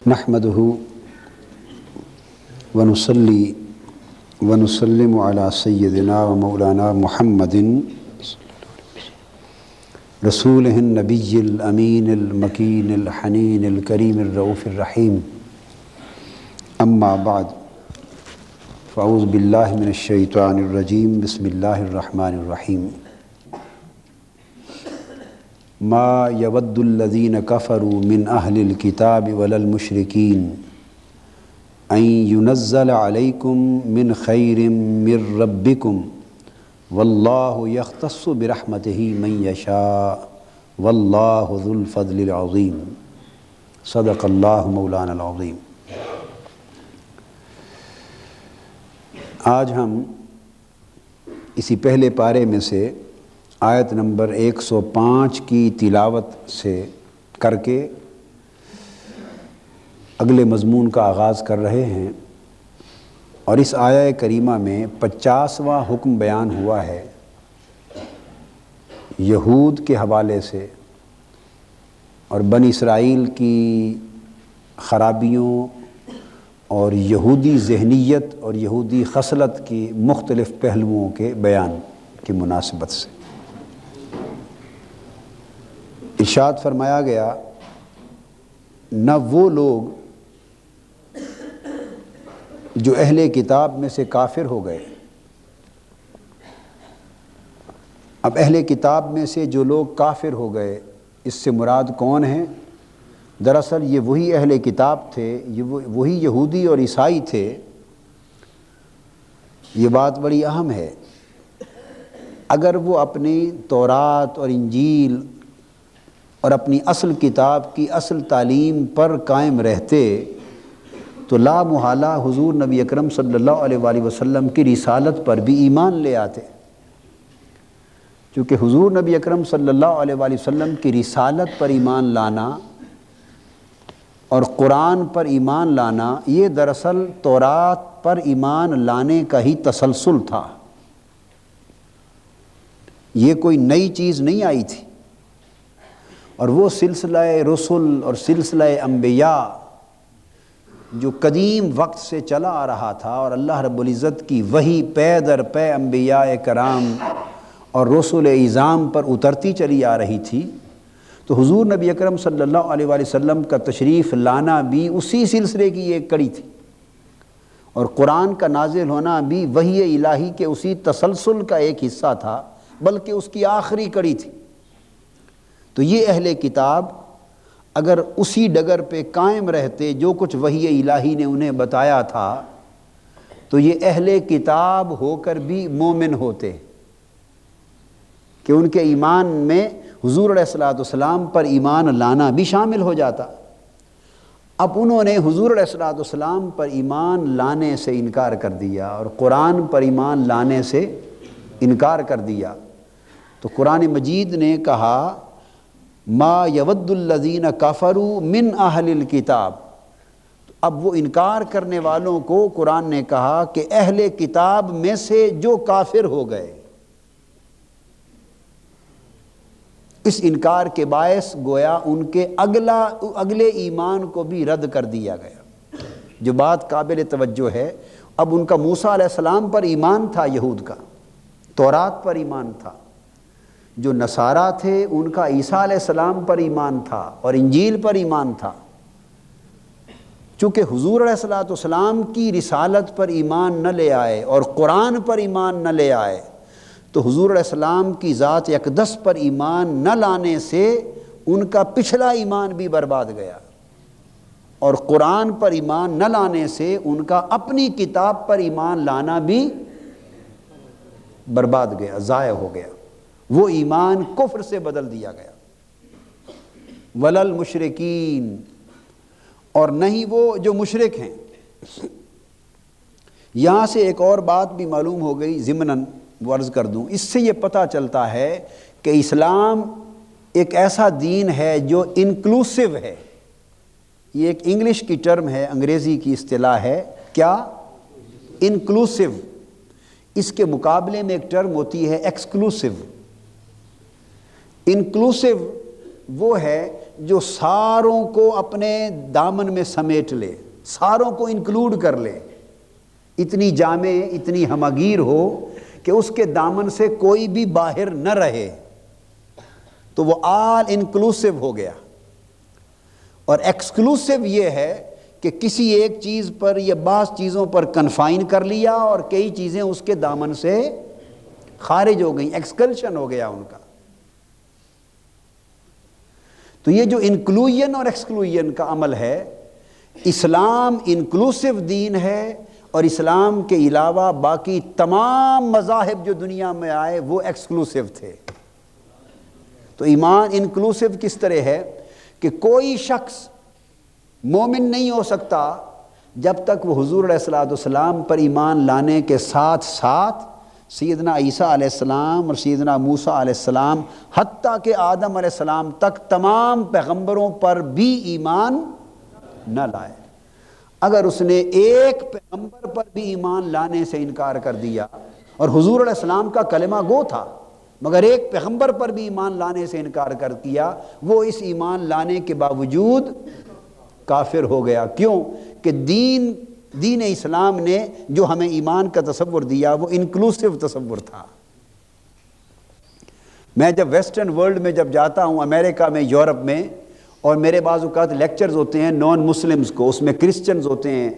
نحمده ونصلي ونسلم على سيدنا ومولانا محمد رسوله النبي الأمين المكين الحنين الكريم الرؤوف الرحيم. أما بعد، فأعوذ بالله من الشيطان الرجيم. بسم الله الرحمن الرحيم. ما يود الذين كفروا من أهل الكتاب ولا المشركين أن ينزل عليكم من خير من ربكم والله يختص برحمته من يشاء والله ذو الفضل العظيم. صدق اللہ مولانا العظیم. آج ہم اسی پہلے پارے میں سے آیت نمبر 105 کی تلاوت سے کر کے اگلے مضمون کا آغاز کر رہے ہیں، اور اس آیہ کریمہ میں 50واں حکم بیان ہوا ہے یہود کے حوالے سے اور بنی اسرائیل کی خرابیوں اور یہودی ذہنیت اور یہودی خصلت کی مختلف پہلوؤں کے بیان کی مناسبت سے ارشاد فرمایا گیا، نہ وہ لوگ جو اہل کتاب میں سے کافر ہو گئے. اب اہل کتاب میں سے جو لوگ کافر ہو گئے، اس سے مراد کون ہیں؟ دراصل یہ وہی اہل کتاب تھے، یہ وہی یہودی اور عیسائی تھے. یہ بات بڑی اہم ہے. اگر وہ اپنی تورات اور انجیل اور اپنی اصل کتاب کی اصل تعلیم پر قائم رہتے تو لا محالہ حضور نبی اکرم صلی اللہ علیہ وآلہ وسلم کی رسالت پر بھی ایمان لے آتے. چونکہ حضور نبی اکرم صلی اللہ علیہ وآلہ وسلم کی رسالت پر ایمان لانا اور قرآن پر ایمان لانا یہ دراصل تورات پر ایمان لانے کا ہی تسلسل تھا. یہ کوئی نئی چیز نہیں آئی تھی، اور وہ سلسلہ رسل اور سلسلہ انبیاء جو قدیم وقت سے چلا آ رہا تھا، اور اللہ رب العزت کی وحی پے در پے انبیاء کرام اور رسل اعظام پر اترتی چلی آ رہی تھی، تو حضور نبی اکرم صلی اللہ علیہ وآلہ وسلم کا تشریف لانا بھی اسی سلسلے کی ایک کڑی تھی، اور قرآن کا نازل ہونا بھی وحی الہی کے اسی تسلسل کا ایک حصہ تھا، بلکہ اس کی آخری کڑی تھی. تو یہ اہل کتاب اگر اسی ڈگر پہ قائم رہتے جو کچھ وحی الہی نے انہیں بتایا تھا، تو یہ اہل کتاب ہو کر بھی مومن ہوتے کہ ان کے ایمان میں حضور علیہ السلام پر ایمان لانا بھی شامل ہو جاتا. اب انہوں نے حضور علیہ السلام پر ایمان لانے سے انکار کر دیا اور قرآن پر ایمان لانے سے انکار کر دیا. تو قرآن مجید نے کہا ما یود الذین کفروا من اہل الکتاب. اب وہ انکار کرنے والوں کو قرآن نے کہا کہ اہل کتاب میں سے جو کافر ہو گئے. اس انکار کے باعث گویا ان کے اگلے ایمان کو بھی رد کر دیا گیا. جو بات قابل توجہ ہے، اب ان کا موسیٰ علیہ السلام پر ایمان تھا، یہود کا تورات پر ایمان تھا. جو نصارہ تھے ان کا عیسیٰ علیہ السلام پر ایمان تھا اور انجیل پر ایمان تھا. چونکہ حضور علیہ السلام کی رسالت پر ایمان نہ لے آئے اور قرآن پر ایمان نہ لے آئے، تو حضور علیہ السلام کی ذات اقدس پر ایمان نہ لانے سے ان کا پچھلا ایمان بھی برباد گیا، اور قرآن پر ایمان نہ لانے سے ان کا اپنی کتاب پر ایمان لانا بھی برباد گیا، ضائع ہو گیا. وہ ایمان کفر سے بدل دیا گیا. ولل مشرکین، اور نہیں وہ جو مشرک ہیں. یہاں سے ایک اور بات بھی معلوم ہو گئی، ضمناً وہ عرض کر دوں. اس سے یہ پتہ چلتا ہے کہ اسلام ایک ایسا دین ہے جو انکلوسیو ہے. یہ ایک انگلش کی ٹرم ہے، انگریزی کی اصطلاح ہے، کیا؟ انکلوسیو. اس کے مقابلے میں ایک ٹرم ہوتی ہے ایکسکلوسیو. انکلوسیو وہ ہے جو ساروں کو اپنے دامن میں سمیٹ لے، ساروں کو انکلوڈ کر لے، اتنی جامع، اتنی ہمگیر ہو کہ اس کے دامن سے کوئی بھی باہر نہ رہے، تو وہ آل انکلوسیو ہو گیا۔ اور ایکسکلوسیو یہ ہے کہ کسی ایک چیز پر یا بعض چیزوں پر کنفائن کر لیا اور کئی چیزیں اس کے دامن سے خارج ہو گئیں، ایکسکلشن ہو گیا ان کا۔ تو یہ جو انکلوژن اور ایکسکلوژن کا عمل ہے، اسلام انکلوسیو دین ہے، اور اسلام کے علاوہ باقی تمام مذاہب جو دنیا میں آئے وہ ایکسکلوسیو تھے۔ تو ایمان انکلوسیو کس طرح ہے کہ کوئی شخص مومن نہیں ہو سکتا جب تک وہ حضور علیہ الصلوۃ والسلام پر ایمان لانے کے ساتھ ساتھ سیدنا عیسیٰ علیہ السلام اور سیدنا موسیٰ علیہ السلام حتیٰ کہ آدم علیہ السلام تک تمام پیغمبروں پر بھی ایمان نہ لائے۔ اگر اس نے ایک پیغمبر پر بھی ایمان لانے سے انکار کر دیا، اور حضور علیہ السلام کا کلمہ گو تھا مگر ایک پیغمبر پر بھی ایمان لانے سے انکار کر دیا، وہ اس ایمان لانے کے باوجود کافر ہو گیا۔ کیوں کہ دین اسلام نے جو ہمیں ایمان کا تصور دیا وہ انکلوسیو تصور تھا۔ میں جب ویسٹرن ورلڈ میں جب جاتا ہوں، امریکہ میں، یورپ میں، اور میرے بعض اوقات لیکچرز ہوتے ہیں نان مسلمز کو، اس میں کرسچنز ہوتے ہیں،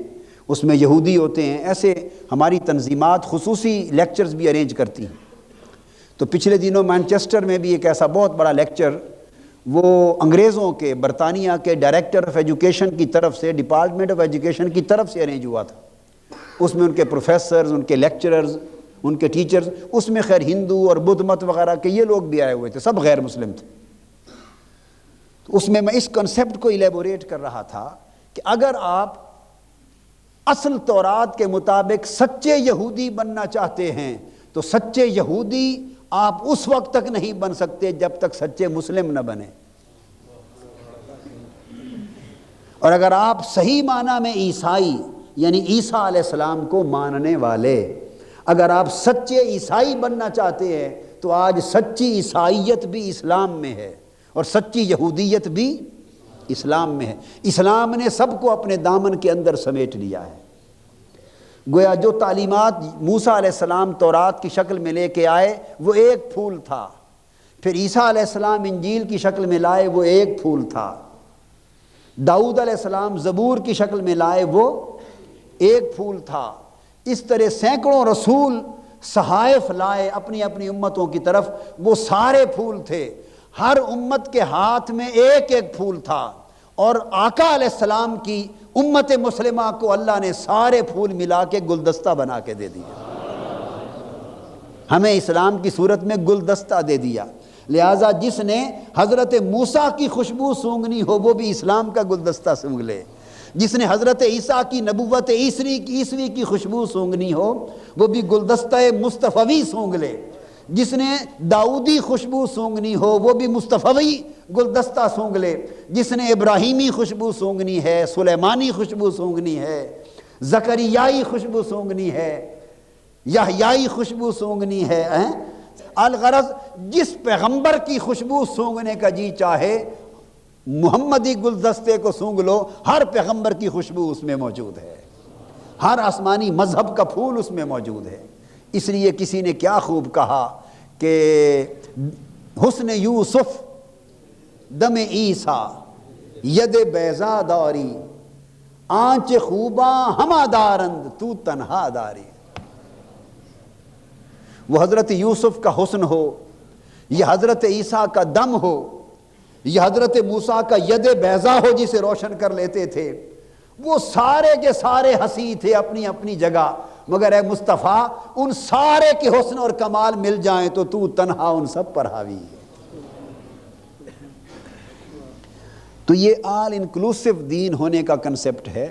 اس میں یہودی ہوتے ہیں، ایسے ہماری تنظیمات خصوصی لیکچرز بھی ارینج کرتی ہیں۔ تو پچھلے دنوں مانچسٹر میں بھی ایک ایسا بہت بڑا لیکچر وہ انگریزوں کے، برطانیہ کے ڈائریکٹر آف ایجوکیشن کی طرف سے، ڈپارٹمنٹ آف ایجوکیشن کی طرف سے ارینج ہوا تھا۔ اس میں ان کے پروفیسرز، ان کے لیکچررز، ان کے ٹیچرز، اس میں خیر ہندو اور بدھ مت وغیرہ کے یہ لوگ بھی آئے ہوئے تھے، سب غیر مسلم تھے۔ تو اس میں اس کنسیپٹ کو ایلیبوریٹ کر رہا تھا کہ اگر آپ اصل تورات کے مطابق سچے یہودی بننا چاہتے ہیں تو سچے یہودی آپ اس وقت تک نہیں بن سکتے جب تک سچے مسلم نہ بنے، اور اگر آپ صحیح معنی میں عیسائی یعنی عیسیٰ علیہ السلام کو ماننے والے، اگر آپ سچے عیسائی بننا چاہتے ہیں تو آج سچی عیسائیت بھی اسلام میں ہے اور سچی یہودیت بھی اسلام میں ہے۔ اسلام نے سب کو اپنے دامن کے اندر سمیٹ لیا ہے۔ گویا جو تعلیمات موسیٰ علیہ السلام تورات کی شکل میں لے کے آئے وہ ایک پھول تھا، پھر عیسیٰ علیہ السلام انجیل کی شکل میں لائے وہ ایک پھول تھا، داؤد علیہ السلام زبور کی شکل میں لائے وہ ایک پھول تھا۔ اس طرح سینکڑوں رسول صحائف لائے اپنی اپنی امتوں کی طرف، وہ سارے پھول تھے، ہر امت کے ہاتھ میں ایک ایک پھول تھا، اور آقا علیہ السلام کی امت مسلمہ کو اللہ نے سارے پھول ملا کے گلدستہ بنا کے دے دیا، ہمیں اسلام کی صورت میں گلدستہ دے دیا۔ لہٰذا جس نے حضرت موسیٰ کی خوشبو سونگنی ہو وہ بھی اسلام کا گلدستہ سونگ لے، جس نے حضرت عیسیٰ کی نبوت عیسوی کی خوشبو سونگنی ہو وہ بھی گلدستہ مصطفوی سونگ لے، جس نے داؤدی خوشبو سونگنی ہو وہ بھی مصطفوی گلدستہ سونگ لے، جس نے ابراہیمی خوشبو سونگنی ہے، سلیمانی خوشبو سونگنی ہے، زکریائی خوشبو سونگنی ہے، یحیائی خوشبو سونگنی ہے، الغرض جس پیغمبر کی خوشبو سونگنے کا جی چاہے محمدی گلدستے کو سونگ لو، ہر پیغمبر کی خوشبو اس میں موجود ہے، ہر آسمانی مذہب کا پھول اس میں موجود ہے۔ اس لیے کسی نے کیا خوب کہا کہ حسن یوسف دم عیسیٰ ید بیضا داری، آنچ خوباں ہما دارند تو تنہا داری۔ وہ حضرت یوسف کا حسن ہو، یہ حضرت عیسیٰ کا دم ہو، یہ حضرت موسیٰ کا ید بیضا ہو جسے روشن کر لیتے تھے، وہ سارے کے سارے ہنسی تھے اپنی اپنی جگہ، مگر اے مصطفیٰ ان سارے کے حسن اور کمال مل جائیں تو تنہا ان سب پر حاوی ہے۔ تو یہ آل انکلوسیو دین ہونے کا کنسپٹ ہے۔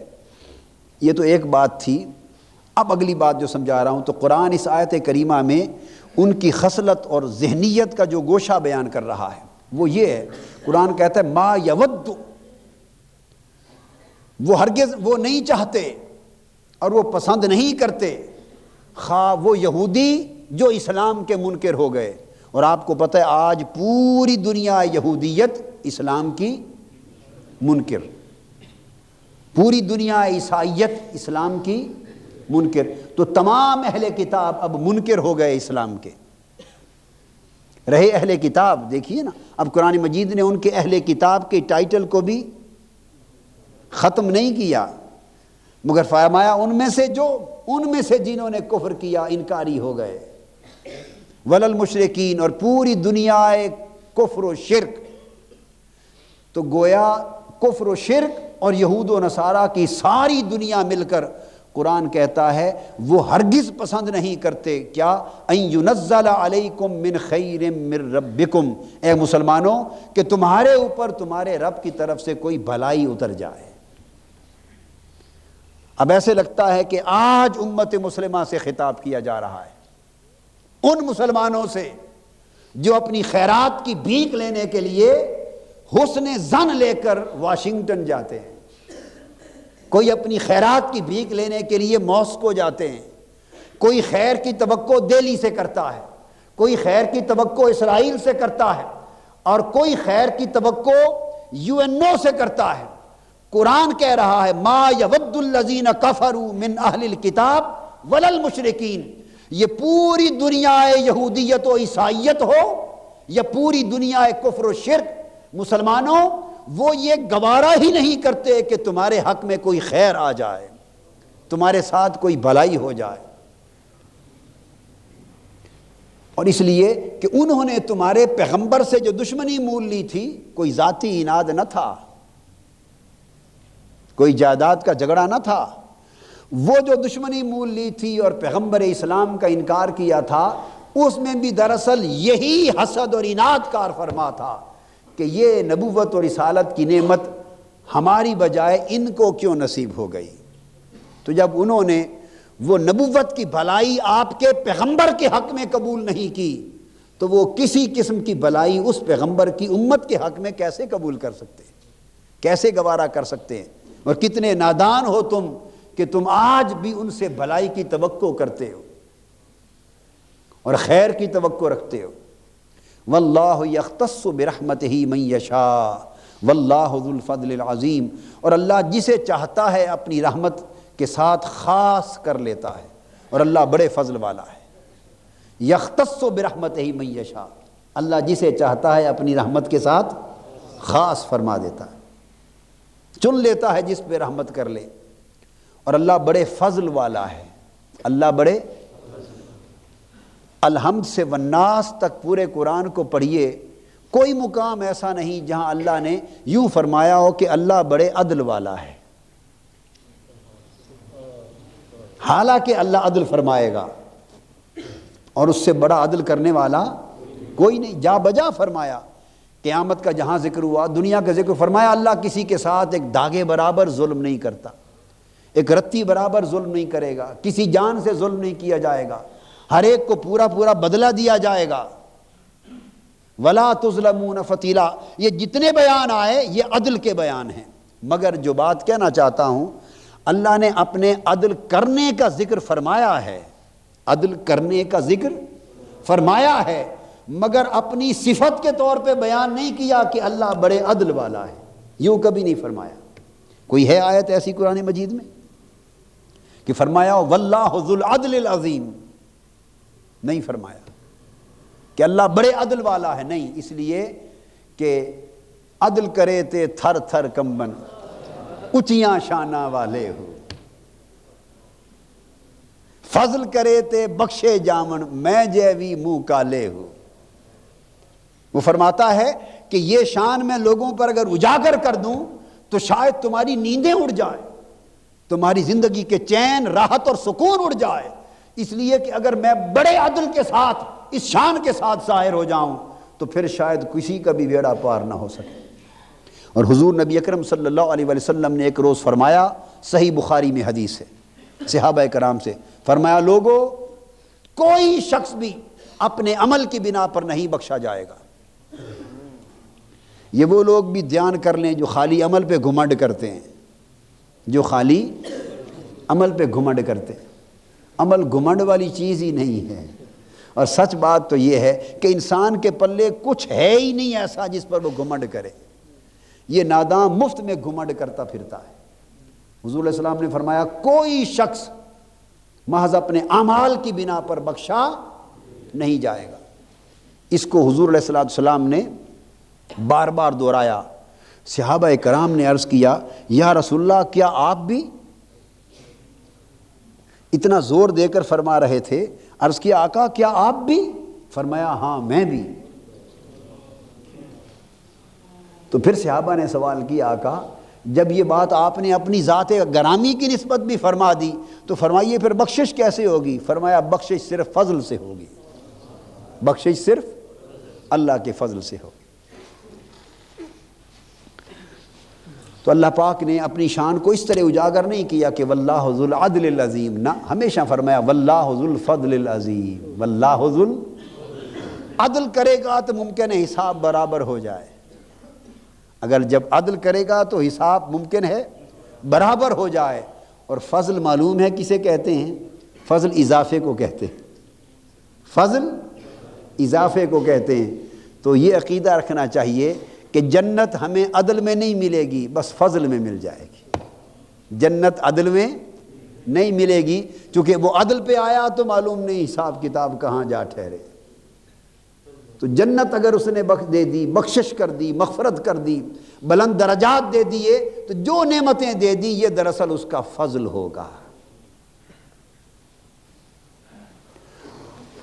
یہ تو ایک بات تھی۔ اب اگلی بات جو سمجھا رہا ہوں، تو قرآن اس آیت کریمہ میں ان کی خصلت اور ذہنیت کا جو گوشہ بیان کر رہا ہے وہ یہ ہے، قرآن کہتا ہے ما یود، وہ ہرگز وہ نہیں چاہتے اور وہ پسند نہیں کرتے، خواہ وہ یہودی جو اسلام کے منکر ہو گئے اور آپ کو پتہ ہے آج پوری دنیا یہودیت اسلام کی منکر، پوری دنیا عیسائیت اسلام کی منکر، تو تمام اہل کتاب اب منکر ہو گئے اسلام کے۔ رہے اہل کتاب، دیکھیے نا، اب قرآن مجید نے ان کے اہل کتاب کے ٹائٹل کو بھی ختم نہیں کیا، مگر فرمایا ان میں سے جنہوں نے کفر کیا انکاری ہو گئے، وللمشرکین، اور پوری دنیا کفر و شرک۔ تو گویا کفر و شرک اور یہود و نصارہ کی ساری دنیا مل کر قرآن کہتا ہے وہ ہرگز پسند نہیں کرتے کیا، ان ینزل علیکم من خیر من ربکم، اے مسلمانوں کہ تمہارے اوپر تمہارے رب کی طرف سے کوئی بھلائی اتر جائے۔ اب ایسے لگتا ہے کہ آج امت مسلمہ سے خطاب کیا جا رہا ہے، ان مسلمانوں سے جو اپنی خیرات کی بھیک لینے کے لیے حسن ظن لے کر واشنگٹن جاتے ہیں، کوئی اپنی خیرات کی بھیک لینے کے لیے ماسکو جاتے ہیں، کوئی خیر کی توقع دہلی سے کرتا ہے، کوئی خیر کی توقع اسرائیل سے کرتا ہے، اور کوئی خیر کی توقع UN سے کرتا ہے۔ قرآن کہہ رہا ہے ما یود الذین کفروا من اہل الکتاب ولا المشرکین، یہ پوری دنیا یہودیت و عیسائیت ہو یا پوری دنیا کفر و شرک، مسلمانوں وہ یہ گوارا ہی نہیں کرتے کہ تمہارے حق میں کوئی خیر آ جائے، تمہارے ساتھ کوئی بھلائی ہو جائے، اور اس لیے کہ انہوں نے تمہارے پیغمبر سے جو دشمنی مول لی تھی، کوئی ذاتی اناد نہ تھا، کوئی جائیداد کا جھگڑا نہ تھا، وہ جو دشمنی مول لی تھی اور پیغمبر اسلام کا انکار کیا تھا، اس میں بھی دراصل یہی حسد اور اناد کار فرما تھا کہ یہ نبوت اور رسالت کی نعمت ہماری بجائے ان کو کیوں نصیب ہو گئی۔ تو جب انہوں نے وہ نبوت کی بھلائی آپ کے پیغمبر کے حق میں قبول نہیں کی، تو وہ کسی قسم کی بھلائی اس پیغمبر کی امت کے حق میں کیسے قبول کر سکتے ہیں، کیسے گوارا کر سکتے ہیں؟ اور کتنے نادان ہو تم کہ تم آج بھی ان سے بھلائی کی توقع کرتے ہو اور خیر کی توقع رکھتے ہو۔ واللہ یختص برحمتہ من یشاء واللہ ذو الفضل العظیم، اور اللہ جسے چاہتا ہے اپنی رحمت کے ساتھ خاص کر لیتا ہے، اور اللہ بڑے فضل والا ہے۔ یختص برحمتہ من یشاء، اللہ جسے چاہتا ہے اپنی رحمت کے ساتھ خاص فرما دیتا ہے، چن لیتا ہے جس پہ رحمت کر لے، اور اللہ بڑے فضل والا ہے۔ اللہ بڑے، الحمد سے والناس تک پورے قرآن کو پڑھیے، کوئی مقام ایسا نہیں جہاں اللہ نے یوں فرمایا ہو کہ اللہ بڑے عدل والا ہے، حالانکہ اللہ عدل فرمائے گا اور اس سے بڑا عدل کرنے والا کوئی نہیں۔ جا بجا فرمایا، قیامت کا جہاں ذکر ہوا، دنیا کا ذکر، فرمایا اللہ کسی کے ساتھ ایک دھاگے برابر ظلم نہیں کرتا، ایک رتی برابر ظلم نہیں کرے گا، کسی جان سے ظلم نہیں کیا جائے گا، ہر ایک کو پورا پورا بدلہ دیا جائے گا۔ ولا تظلمون فتیلا، یہ جتنے بیان آئے یہ عدل کے بیان ہیں، مگر جو بات کہنا چاہتا ہوں، اللہ نے اپنے عدل کرنے کا ذکر فرمایا ہے، عدل کرنے کا ذکر فرمایا ہے، مگر اپنی صفت کے طور پہ بیان نہیں کیا کہ اللہ بڑے عدل والا ہے، یوں کبھی نہیں فرمایا۔ کوئی ہے آیت ایسی قرآن مجید میں کہ فرمایا واللہ ذو العدل العظیم؟ نہیں فرمایا کہ اللہ بڑے عدل والا ہے، نہیں، اس لیے کہ عدل کرے تے تھر تھر کمبن، اونچیاں شانہ والے ہو، فضل کرے تے بخشے جامن، میں جیوی منہ کالے ہو۔ وہ فرماتا ہے کہ یہ شان میں لوگوں پر اگر اجاگر کر دوں تو شاید تمہاری نیندیں اڑ جائیں، تمہاری زندگی کے چین، راحت اور سکون اڑ جائے، اس لیے کہ اگر میں بڑے عدل کے ساتھ اس شان کے ساتھ ظاہر ہو جاؤں تو پھر شاید کسی کا بھی بیڑا پار نہ ہو سکے۔ اور حضور نبی اکرم صلی اللہ علیہ وسلم نے ایک روز فرمایا، صحیح بخاری میں حدیث ہے، صحابہ کرام سے فرمایا، لوگو کوئی شخص بھی اپنے عمل کی بنا پر نہیں بخشا جائے گا۔ یہ وہ لوگ بھی دھیان کر لیں جو خالی عمل پہ گھمنڈ کرتے ہیں، جو خالی عمل پہ گھمنڈ کرتے ہیں۔ عمل گھمنڈ والی چیز ہی نہیں ہے، اور سچ بات تو یہ ہے کہ انسان کے پلے کچھ ہے ہی نہیں ایسا جس پر وہ گھمنڈ کرے. یہ ناداں مفت میں گھمنڈ کرتا پھرتا ہے. حضور علیہ السلام نے فرمایا کوئی شخص محض اپنے اعمال کی بنا پر بخشا نہیں جائے گا. اس کو حضور علیہ السلام نے بار بار دہرایا. صحابہ کرام نے عرض کیا یا رسول اللہ کیا آپ بھی؟ اتنا زور دے کر فرما رہے تھے. عرض کیا آقا کیا آپ بھی؟ فرمایا ہاں میں بھی. تو پھر صحابہ نے سوال کیا آقا جب یہ بات آپ نے اپنی ذات گرامی کی نسبت بھی فرما دی تو فرمائیے پھر بخشش کیسے ہوگی؟ فرمایا بخشش صرف فضل سے ہوگی. بخشش صرف اللہ کے فضل سے ہوگی. تو اللہ پاک نے اپنی شان کو اس طرح اجاگر نہیں کیا کہ واللہ ذو العدل العظیم، نہ، ہمیشہ فرمایا واللہ ذو الفضل العظیم. واللہ ذو عدل کرے گا تو ممکن ہے حساب برابر ہو جائے. اگر جب عدل کرے گا تو حساب ممکن ہے برابر ہو جائے. اور فضل معلوم ہے کسے کہتے ہیں؟ فضل اضافے کو کہتے ہیں. فضل اضافے کو کہتے ہیں. تو یہ عقیدہ رکھنا چاہیے کہ جنت ہمیں عدل میں نہیں ملے گی، بس فضل میں مل جائے گی. جنت عدل میں نہیں ملے گی چونکہ وہ عدل پہ آیا تو معلوم نہیں حساب کتاب کہاں جا ٹھہرے. تو جنت اگر اس نے دے دی، بخشش کر دی، مغفرت کر دی، بلند درجات دے دیے، تو جو نعمتیں دے دی یہ دراصل اس کا فضل ہوگا.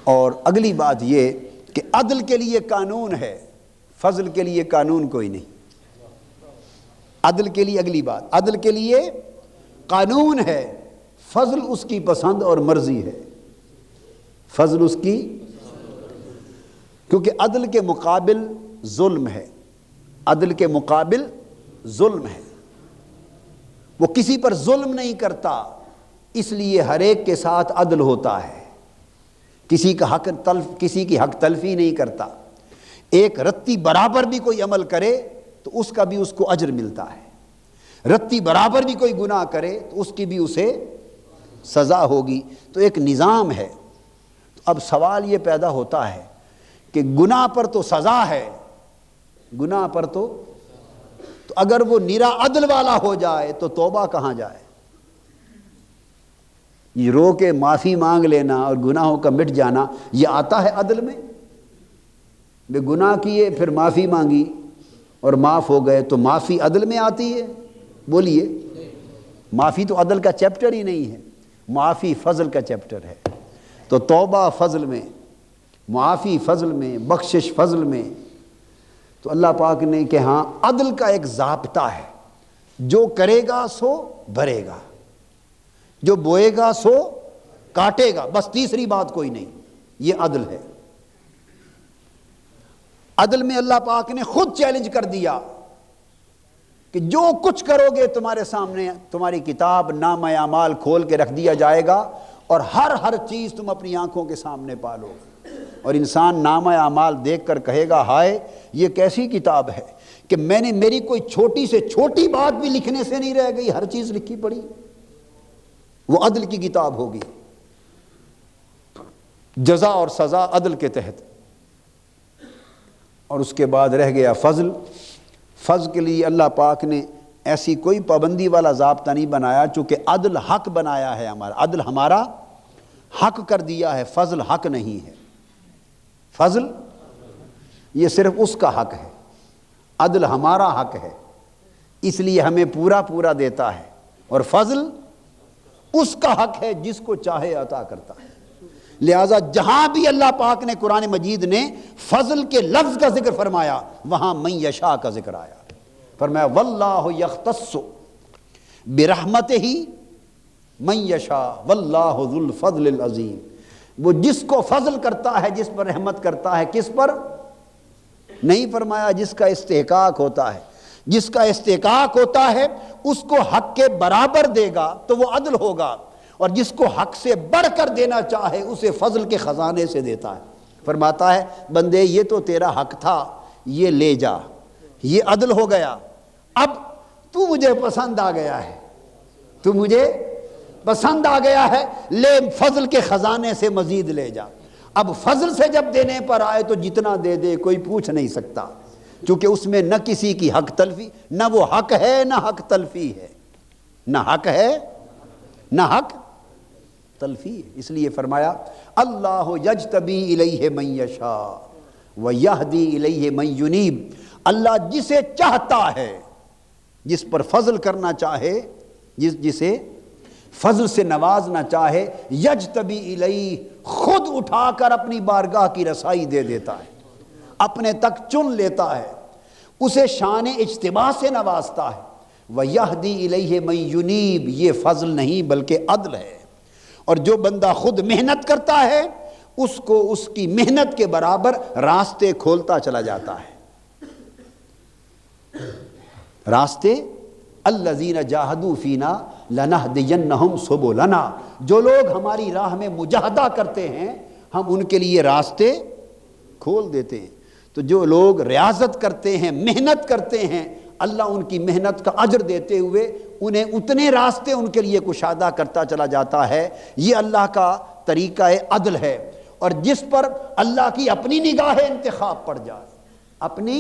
اور اگلی بات یہ کہ عدل کے لیے قانون ہے، فضل کے لیے قانون کوئی نہیں. عدل کے لیے اگلی بات، عدل کے لیے قانون ہے، فضل اس کی پسند اور مرضی ہے. فضل اس کی، کیونکہ عدل کے مقابل ظلم ہے. عدل کے مقابل ظلم ہے. وہ کسی پر ظلم نہیں کرتا، اس لیے ہر ایک کے ساتھ عدل ہوتا ہے. کسی کی حق تلفی نہیں کرتا. ایک رتی برابر بھی کوئی عمل کرے تو اس کا بھی اس کو اجر ملتا ہے. رتی برابر بھی کوئی گناہ کرے تو اس کی بھی اسے سزا ہوگی. تو ایک نظام ہے. تو اب سوال یہ پیدا ہوتا ہے کہ گناہ پر تو سزا ہے، گناہ پر تو اگر وہ نیرا عدل والا ہو جائے تو توبہ کہاں جائے؟ یہ رو کے معافی مانگ لینا اور گناہوں کا مٹ جانا یہ آتا ہے عدل میں؟ بے گناہ کیے پھر معافی مانگی اور معاف ہو گئے، تو معافی عدل میں آتی ہے؟ بولیے. معافی تو عدل کا چیپٹر ہی نہیں ہے، معافی فضل کا چیپٹر ہے. تو توبہ فضل میں، معافی فضل میں، بخشش فضل میں. تو اللہ پاک نے کہ ہاں عدل کا ایک ضابطہ ہے، جو کرے گا سو بھرے گا، جو بوئے گا سو کاٹے گا. بس تیسری بات کوئی نہیں. یہ عدل ہے. عدل میں اللہ پاک نے خود چیلنج کر دیا کہ جو کچھ کرو گے تمہارے سامنے تمہاری کتاب نامہ اعمال کھول کے رکھ دیا جائے گا اور ہر چیز تم اپنی آنکھوں کے سامنے پالو گے. اور انسان نامہ اعمال دیکھ کر کہے گا ہائے یہ کیسی کتاب ہے کہ میں نے میری کوئی چھوٹی سے چھوٹی بات بھی لکھنے سے نہیں رہ گئی، ہر چیز لکھی پڑی. وہ عدل کی کتاب ہوگی. جزا اور سزا عدل کے تحت. اور اس کے بعد رہ گیا فضل. فضل کے لیے اللہ پاک نے ایسی کوئی پابندی والا ضابطہ نہیں بنایا، چونکہ عدل حق بنایا ہے ہمارا. عدل ہمارا حق کر دیا ہے، فضل حق نہیں ہے. فضل یہ صرف اس کا حق ہے، عدل ہمارا حق ہے، اس لیے ہمیں پورا دیتا ہے. اور فضل اس کا حق ہے جس کو چاہے عطا کرتا ہے. لہذا جہاں بھی اللہ پاک نے قرآن مجید نے فضل کے لفظ کا ذکر فرمایا وہاں من یشاء کا ذکر آیا. فرمایا واللہ یختص برحمتہ من یشاء واللہ ذو الفضل العظیم. وہ جس کو فضل کرتا ہے، جس پر رحمت کرتا ہے، کس پر نہیں فرمایا جس کا استحقاق ہوتا ہے. جس کا استحقاق ہوتا ہے اس کو حق کے برابر دے گا تو وہ عدل ہوگا، اور جس کو حق سے بڑھ کر دینا چاہے اسے فضل کے خزانے سے دیتا ہے. فرماتا ہے بندے یہ تو تیرا حق تھا، یہ لے جا، یہ عدل ہو گیا. اب تو مجھے پسند آ گیا ہے، تو مجھے پسند آ گیا ہے، لے فضل کے خزانے سے مزید لے جا. اب فضل سے جب دینے پر آئے تو جتنا دے دے کوئی پوچھ نہیں سکتا، چونکہ اس میں نہ کسی کی حق تلفی، نہ وہ حق ہے نہ حق تلفی ہے، نہ حق ہے نہ حق تلفی ہے۔ اس لیے فرمایا اللہ یجتبی الیہ من یشاء ویہدی الیہ من ینیب، اللہ جسے چاہتا ہے، جس پر فضل کرنا چاہے، جسے فضل سے نوازنا چاہے، یجتبی الیہ، خود اٹھا کر اپنی بارگاہ کی رسائی دے دیتا ہے، اپنے تک چن لیتا ہے، اسے شان اجتباء سے نوازتا ہے۔ وَيَهْدِي إِلَيْهِ مَن يُنِيبُ، یہ فضل نہیں بلکہ عدل ہے، اور جو بندہ خود محنت کرتا ہے اس کو اس کی محنت کے برابر راستے کھولتا چلا جاتا ہے۔ راستے الذین جاہدوا فینا لنہدینہم سبلنا، جو لوگ ہماری راہ میں مجاہدہ کرتے ہیں ہم ان کے لیے راستے کھول دیتے ہیں۔ تو جو لوگ ریاضت کرتے ہیں، محنت کرتے ہیں، اللہ ان کی محنت کا اجر دیتے ہوئے انہیں اتنے راستے ان کے لیے کشادہ کرتا چلا جاتا ہے۔ یہ اللہ کا طریقہ عدل ہے۔ اور جس پر اللہ کی اپنی نگاہ انتخاب پڑ جائے، اپنی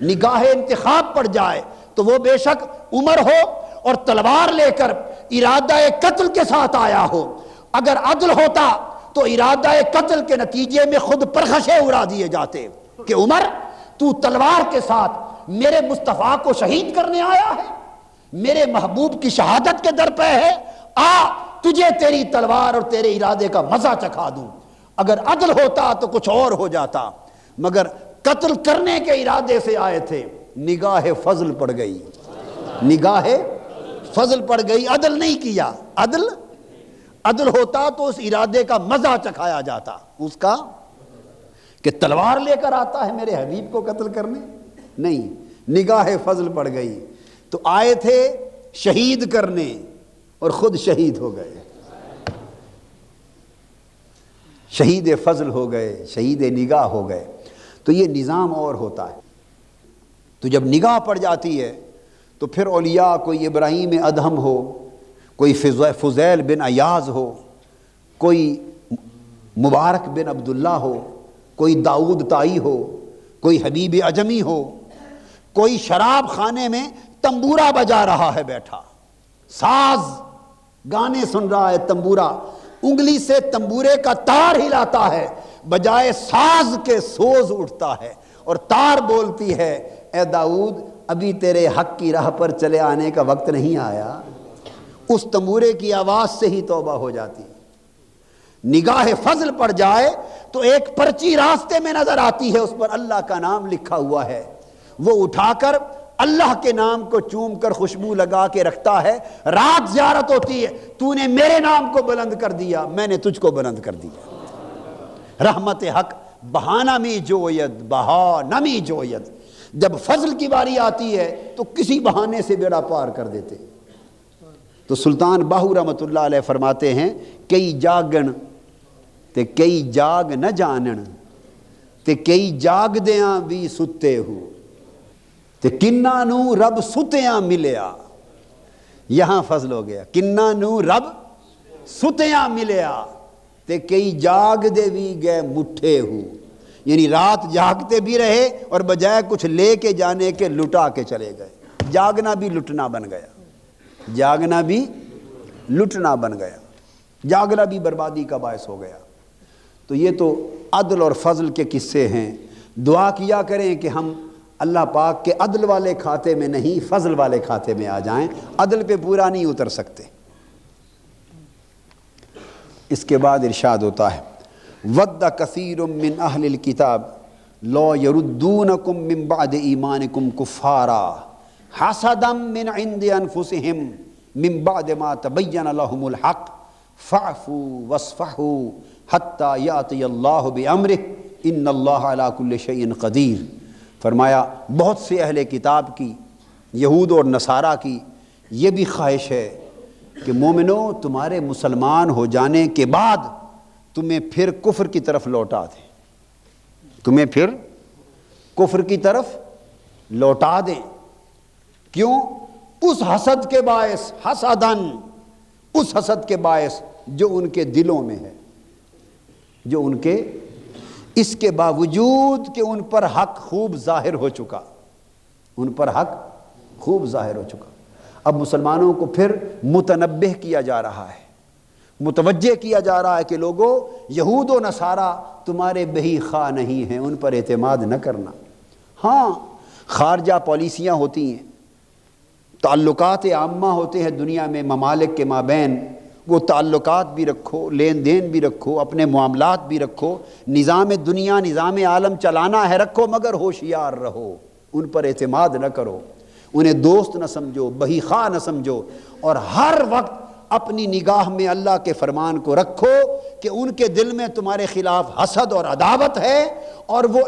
نگاہ انتخاب پڑ جائے، تو وہ بے شک عمر ہو اور تلوار لے کر ارادہ قتل کے ساتھ آیا ہو، اگر عدل ہوتا تو ارادہ قتل کے نتیجے میں خود پرخشے اڑا دیے جاتے کہ عمر تو تلوار کے ساتھ میرے مصطفیٰ کو شہید کرنے آیا ہے، میرے محبوب کی شہادت کے در پہ ہے، آ تجھے تیری تلوار اور تیرے ارادے کا مزہ چکھا دوں۔ اگر عدل ہوتا تو کچھ اور ہو جاتا، مگر قتل کرنے کے ارادے سے آئے تھے، نگاہ فضل پڑ گئی، نگاہ فضل پڑ گئی، عدل نہیں کیا۔ عدل ہوتا تو اس ارادے کا مزہ چکھایا جاتا، اس کا کہ تلوار لے کر آتا ہے میرے حبیب کو قتل کرنے، نہیں، نگاہ فضل پڑ گئی تو آئے تھے شہید کرنے اور خود شہید ہو گئے، شہید فضل ہو گئے، شہید نگاہ ہو گئے۔ تو یہ نظام اور ہوتا ہے۔ تو جب نگاہ پڑ جاتی ہے تو پھر اولیاء، کوئی ابراہیم ادہم ہو، کوئی فضیل بن ایاز ہو، کوئی مبارک بن عبداللہ ہو، کوئی داؤد طائی ہو، کوئی حبیب عجمی ہو، کوئی شراب خانے میں تنبورہ بجا رہا ہے بیٹھا، ساز گانے سن رہا ہے، تنبورہ انگلی سے تنبورے کا تار ہلاتا ہے، بجائے ساز کے سوز اٹھتا ہے اور تار بولتی ہے اے داؤد ابھی تیرے حق کی راہ پر چلے آنے کا وقت نہیں آیا۔ اس تنبورے کی آواز سے ہی توبہ ہو جاتی۔ نگاہ فضل پڑ جائے تو ایک پرچی راستے میں نظر آتی ہے، اس پر اللہ کا نام لکھا ہوا ہے، وہ اٹھا کر اللہ کے نام کو چوم کر خوشبو لگا کے رکھتا ہے۔ رات زیارت ہوتی ہے، تو نے میرے نام کو بلند کر دیا، میں نے تجھ کو بلند کر دیا۔ رحمت حق بہانہ می جوید بہا نمی جوید، جب فضل کی باری آتی ہے تو کسی بہانے سے بیڑا پار کر دیتے۔ تو سلطان باہو رحمۃ اللہ علیہ فرماتے ہیں کئی جاگن تے کئی جاگ نہ جانن تے کئی جاگ دیاں بھی ستے ہو تے کنہ نو رب ستیاں ملیا۔ یہاں فضل ہو گیا، کنہ نو رب ستیاں ملیا تے کئی جاگ دے بھی گئے مٹھے ہو، یعنی رات جاگتے بھی رہے اور بجائے کچھ لے کے جانے کے لٹا کے چلے گئے۔ جاگنا بھی لٹنا بن گیا، جاگنا بھی لٹنا بن گیا، جاگنا بھی بربادی کا باعث ہو گیا۔ تو یہ تو عدل اور فضل کے قصے ہیں۔ دعا کیا کریں کہ ہم اللہ پاک کے عدل والے کھاتے میں نہیں، فضل والے کھاتے میں آ جائیں، عدل پہ پورا نہیں اتر سکتے۔ اس کے بعد ارشاد ہوتا ہے وَدَّ كَثِيرٌ مِّنْ أَهْلِ الْكِتَابِ لَا يَرُدُّونَكُم مِّن بَعْدِ إِيمَانِكُمْ كُفَّارًا حَسَدًا مِّنْ عِندِ أَنفُسِهِم مِّن بَعْدِ مَا تَبَيَّنَ لَهُمُ الْحَقُّ فَاعْفُوا وَاصْفَحُوا حَتَّى يَأْتِيَ اللَّهُ بِأَمْرِهِ إِنَّ اللَّهَ عَلَىٰ كُلِّ شَيْءٍ قَدِيرٌ۔ فرمایا بہت سے اہل کتاب کی، یہود اور نصارہ کی یہ بھی خواہش ہے کہ مومنو تمہارے مسلمان ہو جانے کے بعد تمہیں پھر کفر کی طرف لوٹا دیں، تمہیں پھر کفر کی طرف لوٹا دیں۔ کیوں؟ اس حسد کے باعث، حسدن، اس حسد کے باعث جو ان کے دلوں میں ہے۔ جو ان کے اس کے باوجود کہ ان پر حق خوب ظاہر ہو چکا، ان پر حق خوب ظاہر ہو چکا، اب مسلمانوں کو پھر متنبہ کیا جا رہا ہے، متوجہ کیا جا رہا ہے کہ لوگوں، یہود و نصارہ تمہارے بہی خواہ نہیں ہیں، ان پر اعتماد نہ کرنا۔ ہاں خارجہ پالیسیاں ہوتی ہیں، تعلقات عامہ ہوتے ہیں دنیا میں ممالک کے مابین، وہ تعلقات بھی رکھو، لین دین بھی رکھو، اپنے معاملات بھی رکھو، نظام دنیا نظام عالم چلانا ہے رکھو، مگر ہوشیار رہو، ان پر اعتماد نہ کرو، انہیں دوست نہ سمجھو، بہی خواہ نہ سمجھو، اور ہر وقت اپنی نگاہ میں اللہ کے فرمان کو رکھو کہ ان کے دل میں تمہارے خلاف حسد اور عداوت ہے، اور وہ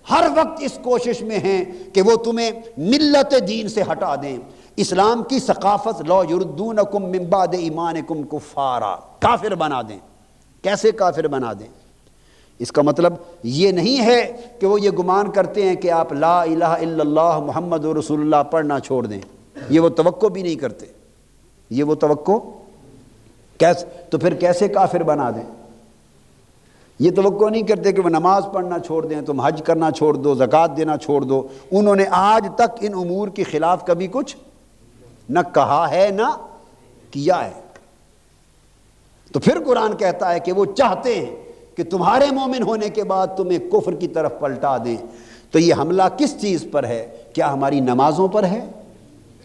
ہر وقت اس کوشش میں ہیں کہ وہ تمہیں ملت دین سے ہٹا دیں، اسلام کی ثقافت لو یردونکم من بعد ایمانکم کفارا، کافر بنا دیں۔ کیسے کافر بنا دیں؟ اس کا مطلب یہ نہیں ہے کہ وہ یہ گمان کرتے ہیں کہ آپ لا الہ الا اللہ محمد رسول اللہ پڑھنا چھوڑ دیں، یہ وہ توقع بھی نہیں کرتے، یہ وہ توقع تو پھر کیسے کافر بنا دیں؟ یہ توقع نہیں کرتے کہ وہ نماز پڑھنا چھوڑ دیں، تم حج کرنا چھوڑ دو، زکوٰۃ دینا چھوڑ دو، انہوں نے آج تک ان امور کے خلاف کبھی کچھ نہ کہا ہے نہ کیا ہے۔ تو پھر قرآن کہتا ہے کہ وہ چاہتے ہیں کہ تمہارے مومن ہونے کے بعد تمہیں کفر کی طرف پلٹا دیں۔ تو یہ حملہ کس چیز پر ہے؟ کیا ہماری نمازوں پر ہے؟